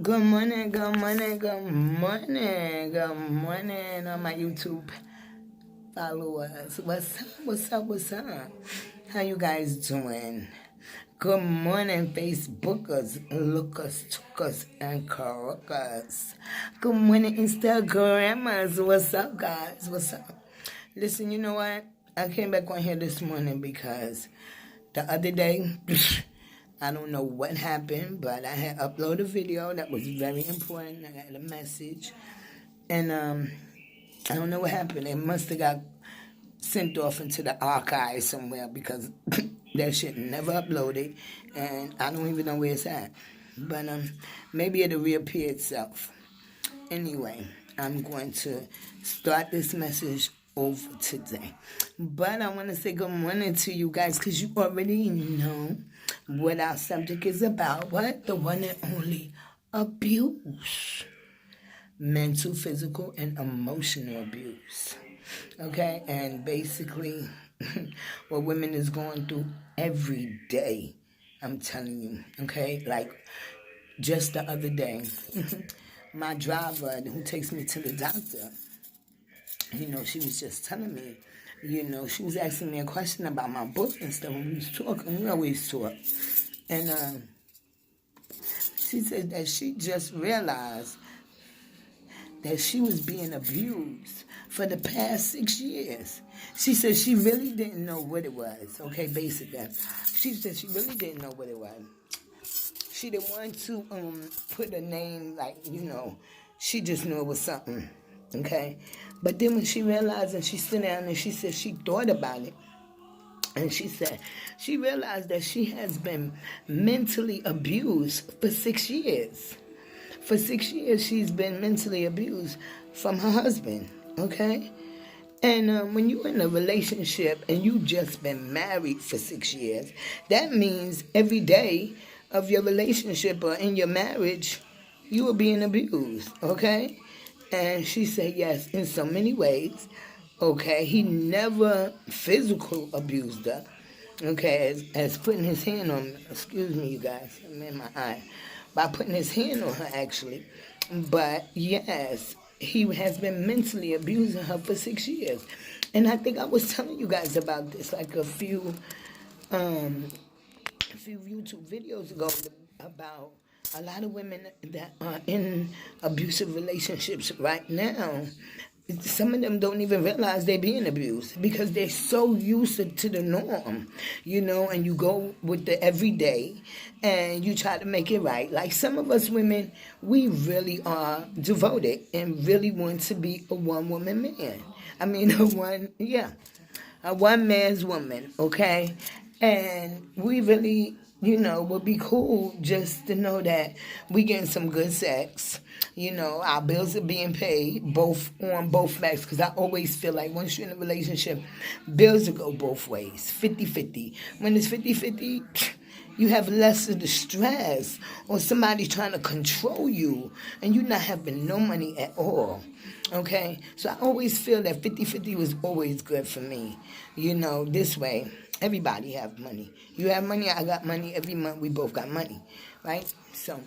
Good morning, good morning, good morning, good morning on my YouTube followers. What's up? How you guys doing? Good morning, Facebookers, lookers, tookers, and crookers. Good morning, Instagrammers. What's up, guys? What's up? Listen, you know what? I came back on here this morning because the other day, I don't know what happened, but I had uploaded a video that was very important. I got a message, and I don't know what happened. It must have got sent off into the archive somewhere because that shit never uploaded, and I don't even know where it's at. But maybe it'll reappear itself. Anyway, I'm going to start this message over today. But I want to say good morning to you guys because you already know what our subject is about. What? The one and only abuse. Mental, physical, and emotional abuse. Okay? And basically, what women is going through every day. I'm telling you. Okay? Like, just the other day, my driver who takes me to the doctor, she was just telling me, she was asking me a question about my book and stuff. When we was talking, we always talk. And she said that she just realized that she was being abused for the past 6 years. She said she really didn't know what it was, okay, basically. She said she really didn't know what it was. She didn't want to put a name like, she just knew it was something, okay? But then when she realized and she sat down and she said she thought about it, and she said she realized that she has been mentally abused for 6 years. For 6 years, she's been mentally abused from her husband, okay? And when you're in a relationship and you just been married for 6 years, that means every day of your relationship or in your marriage, you are being abused, okay? And she said, yes, in so many ways, okay? He never physical abused her, okay, as putting his hand on, excuse me, you guys, I'm in my eye, by putting his hand on her, actually. But, yes, he has been mentally abusing her for 6 years. And I think I was telling you guys about this like a few YouTube videos ago about a lot of women that are in abusive relationships right now. Some of them don't even realize they're being abused because they're so used to the norm, and you go with the everyday and you try to make it right. Like some of us women, we really are devoted and really want to be a one-woman man. I mean, a one-man's woman, okay? And we really, would be cool just to know that we getting some good sex. Our bills are being paid on both backs. Because I always feel like once you're in a relationship, bills will go both ways, 50-50. When it's 50-50, you have less of the stress or somebody trying to control you and you not having no money at all. Okay? So I always feel that 50-50 was always good for me. This way, everybody have money. You have money, I got money. Every month we both got money. Right? So,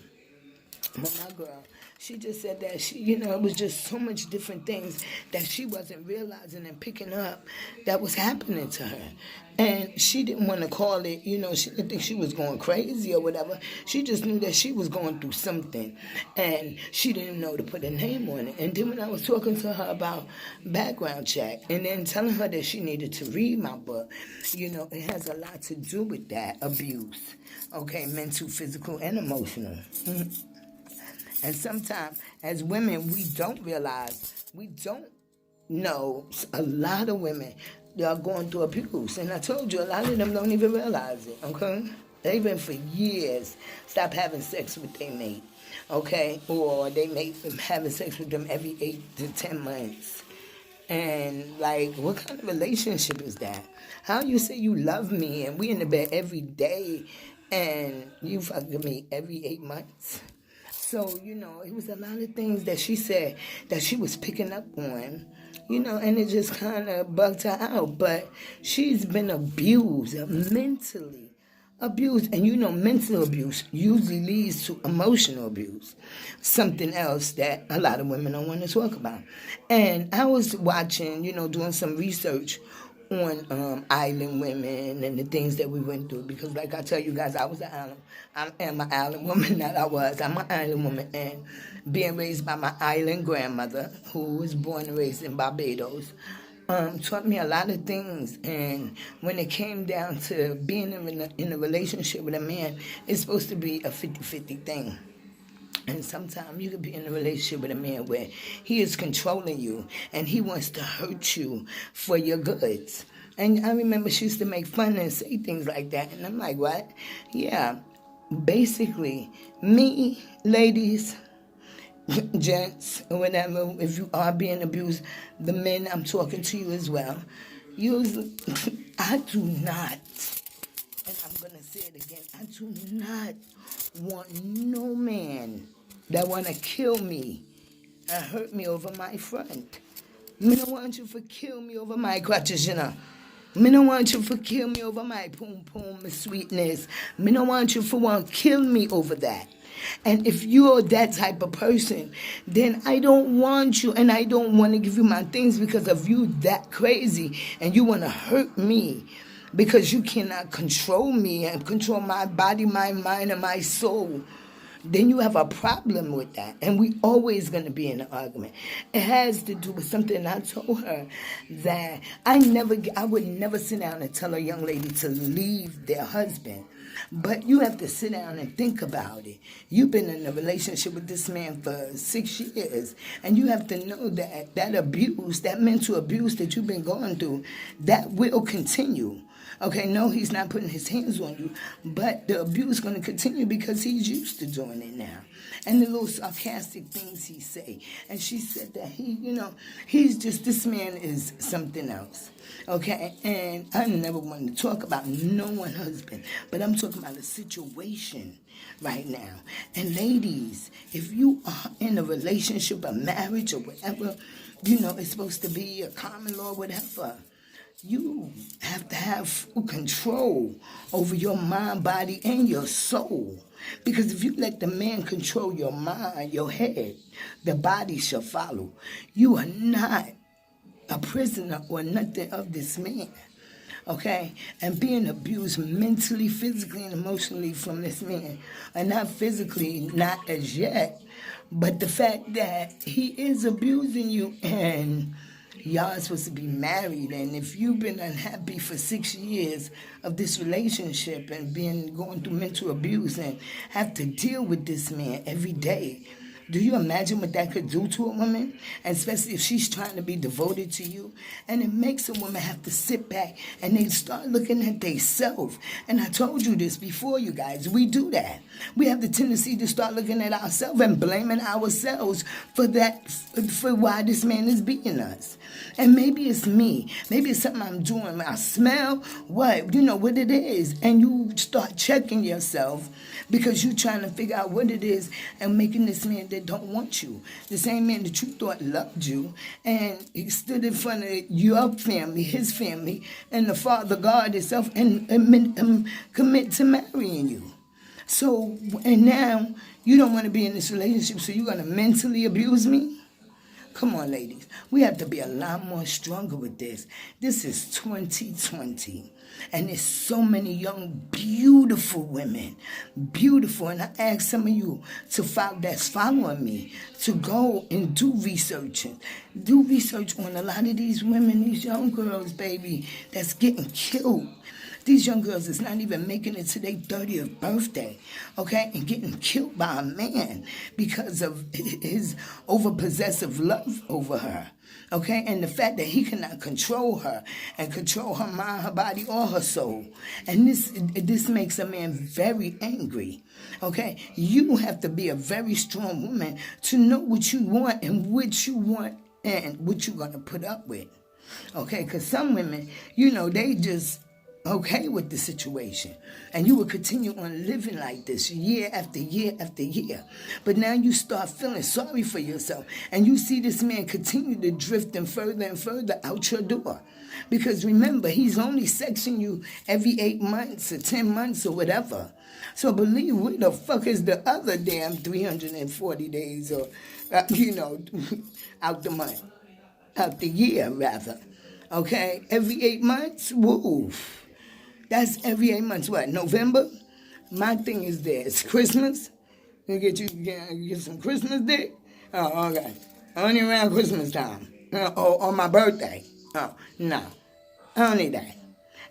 but my girl, she just said that it was just so much different things that she wasn't realizing and picking up that was happening to her. And she didn't want to call it, she didn't think she was going crazy or whatever. She just knew that she was going through something. And she didn't know to put a name on it. And then when I was talking to her about background check and then telling her that she needed to read my book, it has a lot to do with that abuse. Okay, mental, physical, and emotional. And sometimes, as women, we don't know a lot of women that are going through abuse. And I told you, a lot of them don't even realize it, okay? They've been for years stop having sex with their mate, okay? Or they make them having sex with them every 8 to 10 months. And, like, what kind of relationship is that? How you say you love me and we in the bed every day and you fucking me every 8 months? So, it was a lot of things that she said that she was picking up on, and it just kind of bugged her out. But she's been abused, mentally abuse. And mental abuse usually leads to emotional abuse, something else that a lot of women don't want to talk about. And I was watching, doing some research on island women and the things that we went through, because like I tell you guys, I was an island. I am an island woman. I'm an island woman, and being raised by my island grandmother, who was born and raised in Barbados, taught me a lot of things. And when it came down to being in a relationship with a man, it's supposed to be a 50-50 thing. And sometimes you could be in a relationship with a man where he is controlling you and he wants to hurt you for your goods. And I remember she used to make fun and say things like that. And I'm like, what? Yeah, basically, me, ladies, gents, or whatever, if you are being abused, the men, I'm talking to you as well. I do not, and I'm going to say it again, I do not want no man that want to kill me and hurt me over my front. Me don't want you to kill me over my crutches, Me don't want you to kill me over my poom poom, my sweetness. Me don't want you to want to kill me over that. And if you're that type of person, then I don't want you, and I don't want to give you my things because of you that crazy, and you want to hurt me because you cannot control me and control my body, my mind, and my soul. Then you have a problem with that. And we always going to be in an argument. It has to do with something I told her, that I would never sit down and tell a young lady to leave their husband. But you have to sit down and think about it. You've been in a relationship with this man for 6 years, and you have to know that abuse, that mental abuse that you've been going through, that will continue. Okay, no, he's not putting his hands on you, but the abuse is going to continue because he's used to doing it now. And the little sarcastic things he say. And she said that this man is something else. Okay, and I never wanted to talk about no one husband, but I'm talking about a situation right now. And ladies, if you are in a relationship, a marriage, or whatever, it's supposed to be a common law, whatever. You have to have full control over your mind, body, and your soul. Because if you let the man control your mind, your head, the body shall follow. You are not a prisoner or nothing of this man. Okay? And being abused mentally, physically, and emotionally from this man. And not physically, not as yet, but the fact that he is abusing you, and y'all are supposed to be married, and if you've been unhappy for 6 years of this relationship and going through mental abuse and have to deal with this man every day, do you imagine what that could do to a woman? And especially if she's trying to be devoted to you. And it makes a woman have to sit back and they start looking at themselves. And I told you this before, you guys. We do that. We have the tendency to start looking at ourselves and blaming ourselves for why this man is beating us. And maybe it's me. Maybe it's something I'm doing. I smell what it is. And you start checking yourself because you're trying to figure out what it is and making this man that don't want you, the same man that you thought loved you, and he stood in front of your family, his family, and the Father God itself, and commit to marrying you. So, and now you don't want to be in this relationship, so you're going to mentally abuse me? Come on, ladies. We have to be a lot more stronger with this. This is 2020. And there's so many young, beautiful women. Beautiful. And I ask some of you that's following me to go and do research. Do research on a lot of these women, these young girls, baby, that's getting killed. These young girls is not even making it to their 30th birthday, okay, and getting killed by a man because of his overpossessive love over her, okay, and the fact that he cannot control her and control her mind, her body, or her soul. And this makes a man very angry, okay. You have to be a very strong woman to know what you want and what you want and what you're going to put up with, okay, because some women, they just okay with the situation, and you would continue on living like this year after year after year. But now you start feeling sorry for yourself, and you see this man continue to drift and further out your door. Because remember, he's only sexing you every 8 months or 10 months or whatever. So believe, where the fuck is the other damn 340 days or, out the month? Out the year, rather. Okay? Every 8 months? Woo. That's every 8 months. What, November? My thing is this. Christmas? You get some Christmas dick? Oh, okay. Only around Christmas time. Or on my birthday. Oh, no. I don't need that.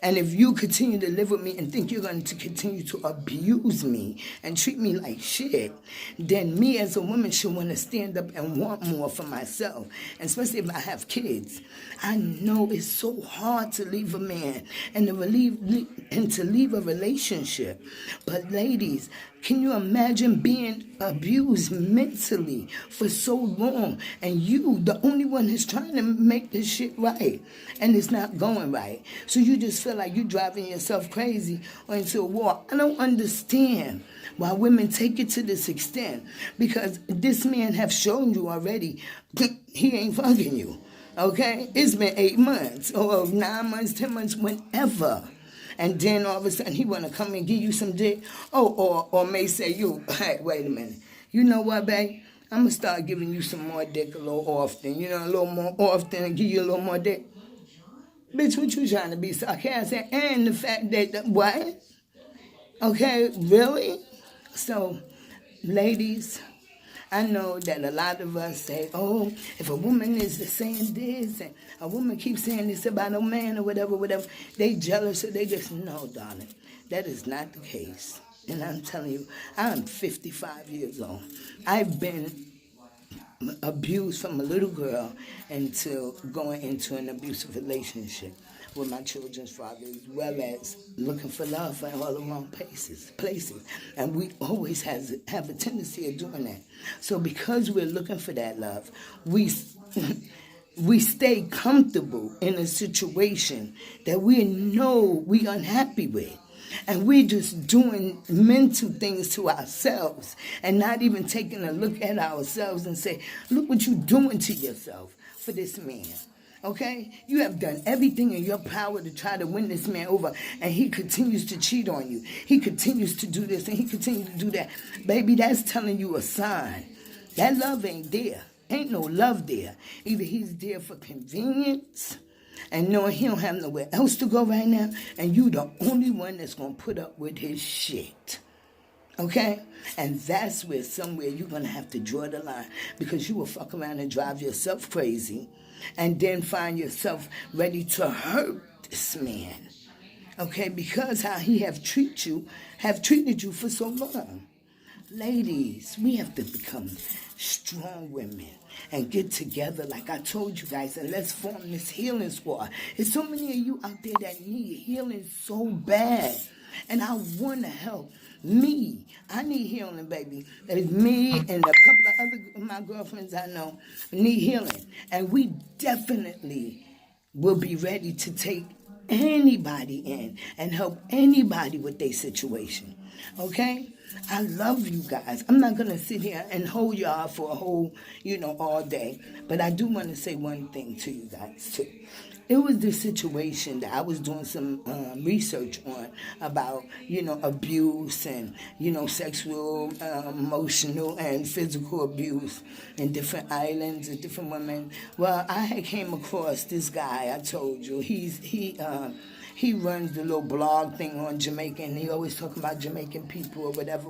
And if you continue to live with me and think you're going to continue to abuse me and treat me like shit, then me as a woman should want to stand up and want more for myself. And especially if I have kids. I know it's so hard to leave a man and to leave a relationship. But ladies, can you imagine being abused mentally for so long, and you, the only one who's trying to make this shit right, and it's not going right? So you just feel like you're driving yourself crazy or into a wall. I don't understand why women take it to this extent, because this man have shown you already he ain't fucking you. Okay? It's been 8 months or 9 months, 10 months, whenever. And then all of a sudden he want to come and give you some dick. Or may say hey, wait a minute. You know what, babe? I'm going to start giving you some more dick a little often. A little more often, and give you a little more dick. Bitch, what you trying to be sarcastic? And the fact that, what? Okay, really? So, ladies, I know that a lot of us say, oh, if a woman is saying this and a woman keeps saying this about a man or whatever, they jealous or they just, no, darling, that is not the case. And I'm telling you, I'm 55 years old. I've been abused from a little girl until going into an abusive relationship with my children's father, as well as looking for love in all the wrong places. And we always have a tendency of doing that. So because we're looking for that love, we stay comfortable in a situation that we know we're unhappy with. And we're just doing mental things to ourselves and not even taking a look at ourselves and say, look what you're doing to yourself for this man. Okay? You have done everything in your power to try to win this man over, and he continues to cheat on you. He continues to do this and he continues to do that. Baby, that's telling you a sign. That love ain't there. Ain't no love there. Either he's there for convenience and knowing he don't have nowhere else to go right now, and you the only one that's going to put up with his shit. Okay? And that's where somewhere you're going to have to draw the line, because you will fuck around and drive yourself crazy and then find yourself ready to hurt this man. Okay? Because how he have treated you for so long. Ladies, we have to become strong women and get together like I told you guys, and let's form this healing squad. There's so many of you out there that need healing so bad, and I want to help. I need healing, baby. There's me and a couple of other my girlfriends I know need healing, and we definitely will be ready to take anybody in and help anybody with their situation. Okay? I love you guys. I'm not going to sit here and hold y'all for a whole, all day. But I do want to say one thing to you guys, too. It was this situation that I was doing some research on about, abuse and, sexual, emotional, and physical abuse in different islands and different women. Well, I had came across this guy, I told you. He runs the little blog thing on Jamaica, and he always talking about Jamaican people or whatever.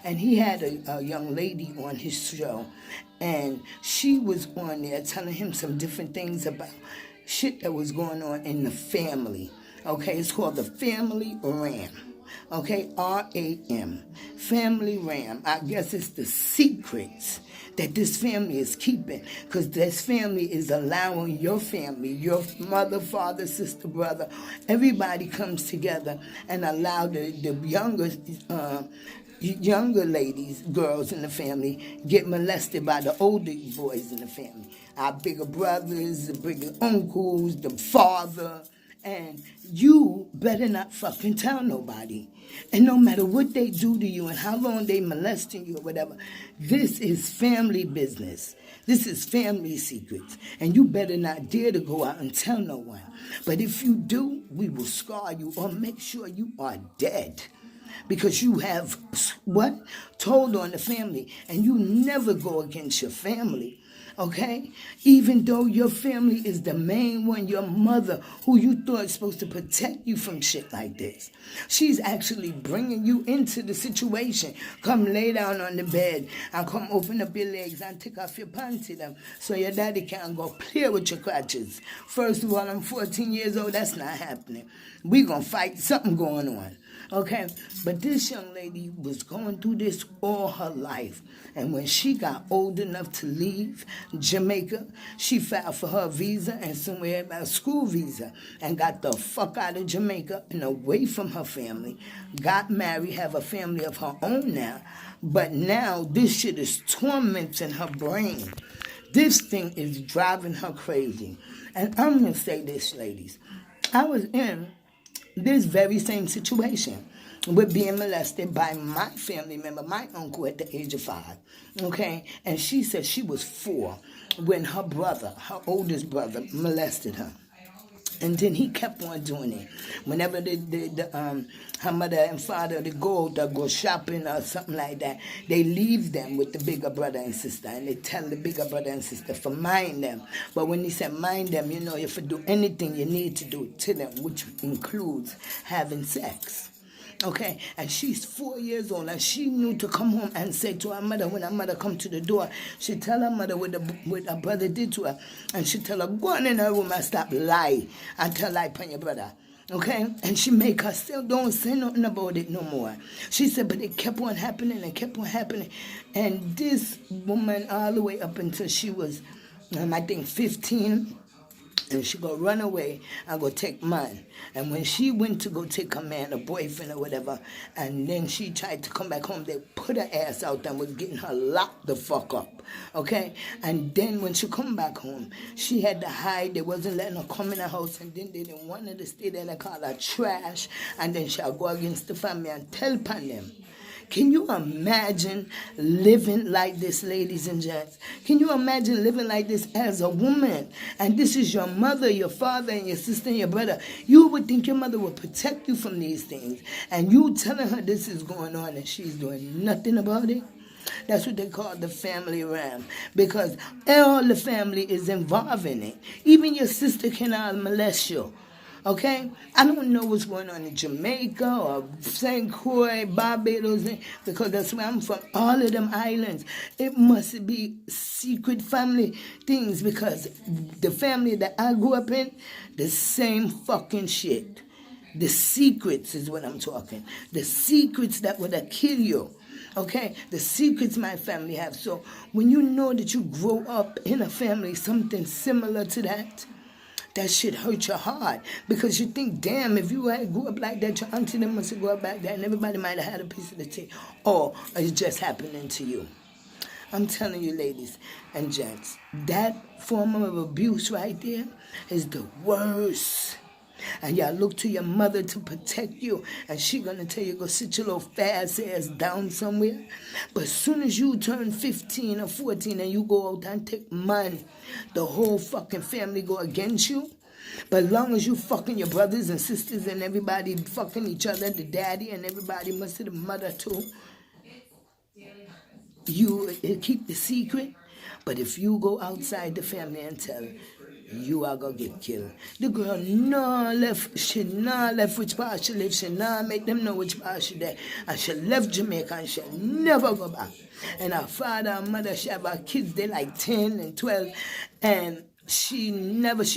And he had a young lady on his show, and she was on there telling him some different things about shit that was going on in the family. Okay, it's called the Family Ram. Okay, RAM. Family Ram. I guess it's the secrets that this family is keeping, because this family is allowing your family, your mother, father, sister, brother, everybody comes together and allow the younger ladies, girls in the family, get molested by the older boys in the family. Our bigger brothers, the bigger uncles, the father, And you better not fucking tell nobody. And no matter what they do to you and how long they molesting you or whatever, this is family business. This is family secrets. And you better not dare to go out and tell no one. But if you do, we will scar you or make sure you are dead. Because you have, what? Told on the family. And you never go against your family. Okay? Even though your family is the main one, your mother, who you thought is supposed to protect you from shit like this. She's actually bringing you into the situation. Come lay down on the bed and come open up your legs and take off your pants them so your daddy can't go play with your crutches. First of all, I'm 14 years old. That's not happening. We gonna fight. Something going on. Okay, but this young lady was going through this all her life. And when she got old enough to leave Jamaica, she filed for her visa and somewhere about a school visa and got the fuck out of Jamaica and away from her family. Got married, have a family of her own now. But now this shit is tormenting her brain. This thing is driving her crazy. And I'm going to say this, ladies. I was in this very same situation with being molested by my family member, my uncle, at the age of 5. Okay? And she said she was 4 when her brother, her oldest brother, molested her. And then he kept on doing it. Whenever her mother and father they go shopping or something like that, they leave them with the bigger brother and sister, and they tell the bigger brother and sister to mind them. But when he said mind them, you know, if you do anything you need to do to them, which includes having sex. Okay, and she's 4 years old, and she knew to come home and say to her mother, when her mother come to the door, she tell her mother what her brother did to her, and she tell her, go on in her room and stop lie, and tell lie upon your brother. Okay, and she make her still don't say nothing about it no more. She said, but it kept on happening and kept on happening, and this woman all the way up until she was, I think, 15. And she go run away and go take man. And when she went to go take a man, a boyfriend or whatever, and then she tried to come back home, they put her ass out and was getting her locked the fuck up. Okay? And then when she come back home, she had to hide. They wasn't letting her come in the house. And then they didn't want her to stay there. They call her trash. And then she'll go against the family and tell upon them. Can you imagine living like this, ladies and gents? Can you imagine living like this as a woman? And this is your mother, your father, and your sister, and your brother. You would think your mother would protect you from these things. And you telling her this is going on and she's doing nothing about it? That's what they call the family ram. Because all the family is involved in it. Even your sister cannot molest you. Okay? I don't know what's going on in Jamaica or St. Croix, Barbados, because that's where I'm from. All of them islands. It must be secret family things because the family that I grew up in, the same fucking shit. The secrets is what I'm talking. The secrets that would have killed you. Okay? The secrets my family have. So when you know that you grow up in a family, something similar to that, that shit hurt your heart because you think, damn, if you had grew up like that, your auntie them must have grew up back there and everybody might have had a piece of the tea. Or it's just happening to you. I'm telling you, ladies and gents, that form of abuse right there is the worst. And y'all look to your mother to protect you, and she gonna tell you go sit your little fast ass down somewhere. But as soon as you turn 15 or 14 and you go out and take money, the whole fucking family go against you. But as long as you fucking your brothers and sisters and everybody fucking each other, the daddy and everybody, must have the mother too, you keep the secret. But if you go outside the family and tell, you are going to get killed. The girl she left which part she live. She make them know which part she there. And she left Jamaica and she never go back. And her father and mother, she have her kids, they like 10 and 12. And she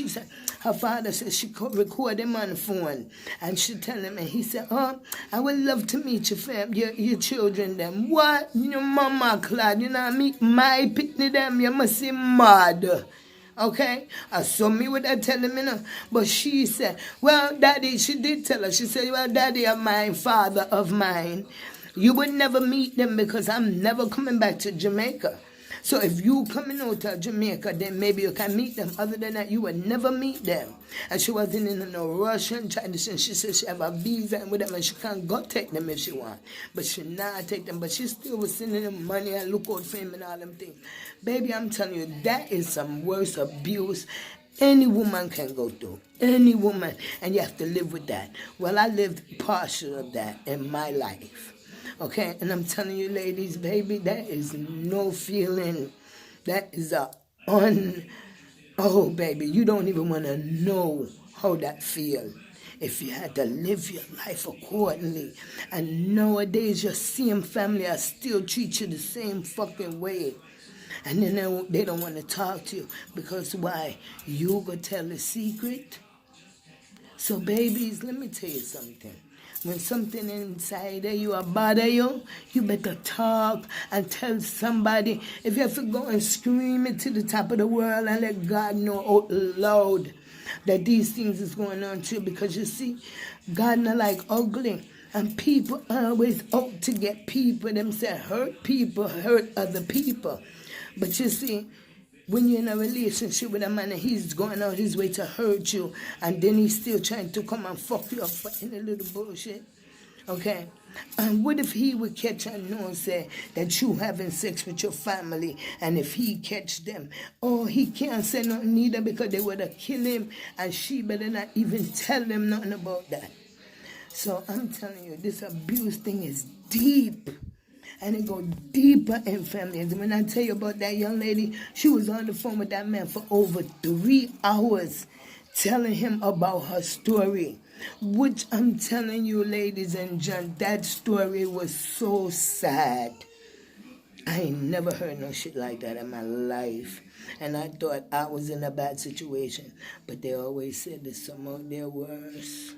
said, her father said she could record him on the phone. And she tell him, and he said, I would love to meet your children them. What? Your mama, Claude, you know, meet my pitney them, you must be mad. Okay? I saw me with that telling me, no. But she said, well, daddy, she did tell her. She said, well, daddy of mine, father of mine, you would never meet them because I'm never coming back to Jamaica. So if you coming out of Jamaica, then maybe you can meet them. Other than that, you would never meet them. And she wasn't in no rush and trying to say, she said she have a visa and whatever, and she can't go take them if she want. But she not take them, but she still was sending them money and look out for him and all them things. Baby, I'm telling you, that is some worse abuse any woman can go through. Any woman. And you have to live with that. Well, I lived partial of that in my life. Okay? And I'm telling you, ladies, baby, that is no feeling. That is oh, baby, you don't even want to know how that feels. If you had to live your life accordingly. And nowadays, your same family are still treat you the same fucking way. And then they don't want to talk to you. Because why? You go tell the secret. So babies, let me tell you something. When something inside of you bother you, you better talk and tell somebody. If you have to go and scream it to the top of the world and let God know out loud that these things is going on too. Because you see, God not like ugly. And people always out to get people themselves. Hurt people, hurt other people. But you see, when you're in a relationship with a man and he's going out his way to hurt you, and then he's still trying to come and fuck you up for any little bullshit, okay? And what if he would catch and know and say that you having sex with your family, and if he catch them, oh, he can't say nothing either because they would have killed him, and she better not even tell them nothing about that. So I'm telling you, this abuse thing is deep. And it go deeper in families. When I tell you about that young lady, she was on the phone with that man for over 3 hours telling him about her story. Which I'm telling you, ladies and gents, that story was so sad. I ain't never heard no shit like that in my life. And I thought I was in a bad situation. But they always said there's some out there worse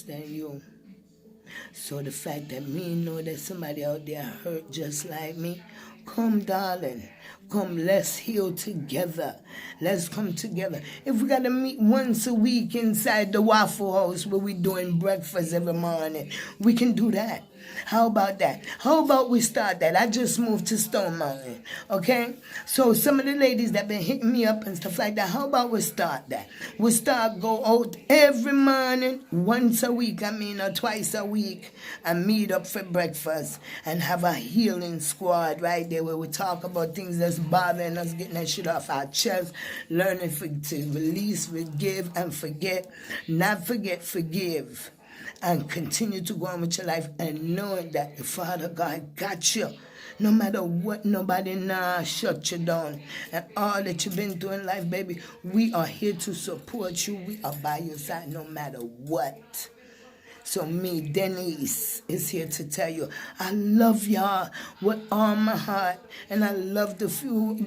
than you. So the fact that me know that somebody out there hurt just like me, come darling, come, let's heal together. Let's come together. If we got to meet once a week inside the Waffle House where we doing breakfast every morning, we can do that. How about that? How about we start that? I just moved to Stone Mountain, okay? So some of the ladies that been hitting me up and stuff like that, how about we start that? We start go out every morning, once a week, or twice a week, and meet up for breakfast and have a healing squad right there where we talk about things that's bothering us, getting that shit off our chest, learning to release, forgive, and forget. Not forget, forgive. And continue to go on with your life and knowing that the Father God got you. No matter what, nobody shut you down. And all that you've been through in life, baby, we are here to support you. We are by your side no matter what. So me, Denise, is here to tell you, I love y'all with all my heart. And I love the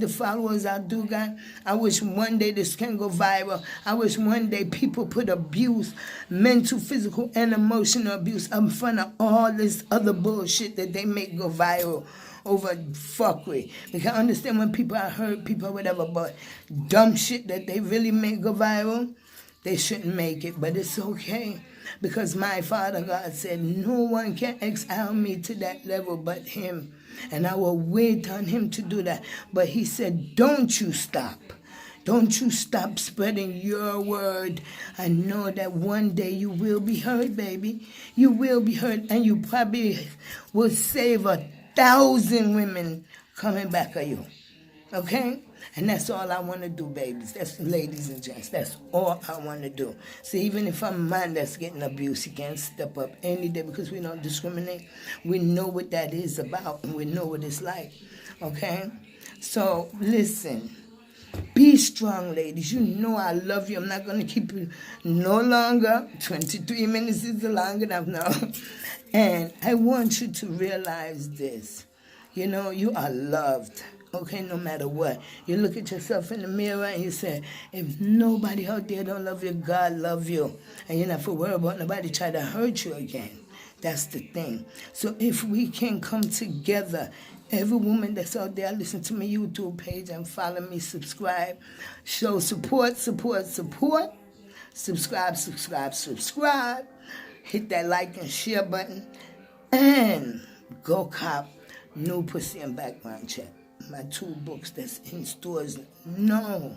followers I do got. I wish one day this can go viral. I wish one day people put abuse, mental, physical, and emotional abuse in front of all this other bullshit that they make go viral over fuckery. You can understand when people are hurt, people whatever, but dumb shit that they really make go viral, they shouldn't make it, but it's okay. Because my Father God said, no one can exile me to that level but him. And I will wait on him to do that. But he said, don't you stop. Don't you stop spreading your word. I know that one day you will be heard, baby. You will be heard, and you probably will save 1,000 women coming back at you. Okay? And that's all I want to do, babies. That's ladies and gents. That's all I want to do. So even if I'm a man that's getting abused, he can step up any day because we don't discriminate. We know what that is about and we know what it's like. Okay? So listen. Be strong, ladies. You know I love you. I'm not going to keep you no longer. 23 minutes is long enough now. And I want you to realize this. You know, you are loved. Okay, no matter what. You look at yourself in the mirror and you say, if nobody out there don't love you, God love you. And you're not for worry about nobody try to hurt you again. That's the thing. So if we can come together, every woman that's out there, listen to my YouTube page and follow me, subscribe. Show support. Subscribe. Hit that like and share button. And go cop new pussy and background check. my 2 books that's in stores. No,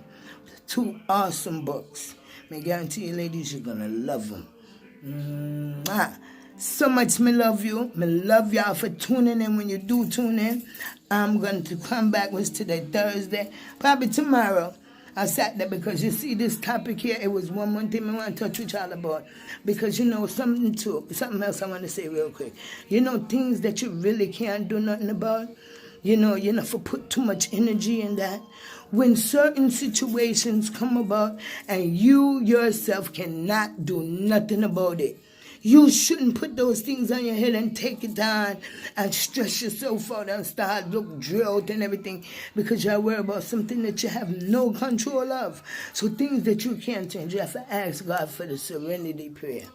2 awesome books. I guarantee you, ladies, you're gonna love them. So much me love you. Me love y'all for tuning in. When you do tune in, I'm going to come back with today, Thursday, probably tomorrow. I sat there because you see this topic here, it was one more thing I want to touch with y'all about. Because something else I want to say real quick. Things that you really can't do nothing about. You not for put too much energy in that. When certain situations come about and you yourself cannot do nothing about it, you shouldn't put those things on your head and take it down and stress yourself out and start look drilled and everything because you're worried about something that you have no control of. So things that you can't change, you have to ask God for the serenity prayer.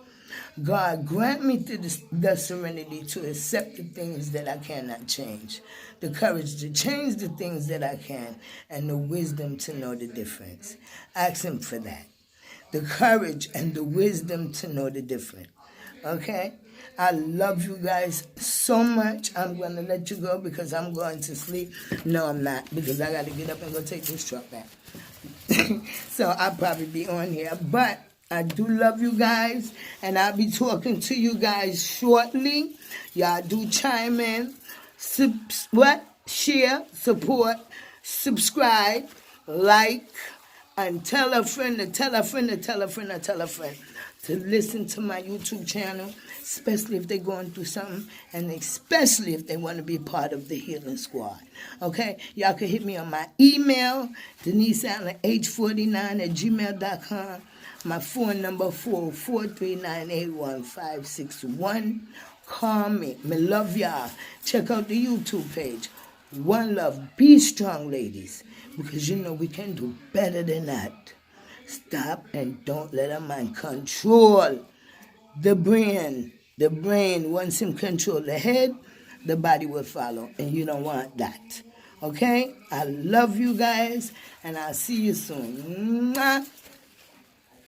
God, grant me the serenity to accept the things that I cannot change, the courage to change the things that I can, and the wisdom to know the difference. Ask Him for that. The courage and the wisdom to know the difference. Okay? I love you guys so much. I'm going to let you go because I'm going to sleep. No, I'm not, because I got to get up and go take this truck back. So I'll probably be on here. But I do love you guys, and I'll be talking to you guys shortly. Y'all do chime in. Share, support, subscribe, like, and tell a friend to tell a friend to tell a friend to tell a friend to listen to my YouTube channel, especially if they're going through something, and especially if they want to be part of the Healing Squad. Okay? Y'all can hit me on my email, DeniseAllen849@gmail.com. My phone number 443-981-561. Call me. Me love y'all. Check out the YouTube page. One love. Be strong, ladies. Because we can do better than that. Stop and don't let a man control the brain. The brain, once him control the head, the body will follow. And you don't want that. Okay? I love you guys. And I'll see you soon. Mwah.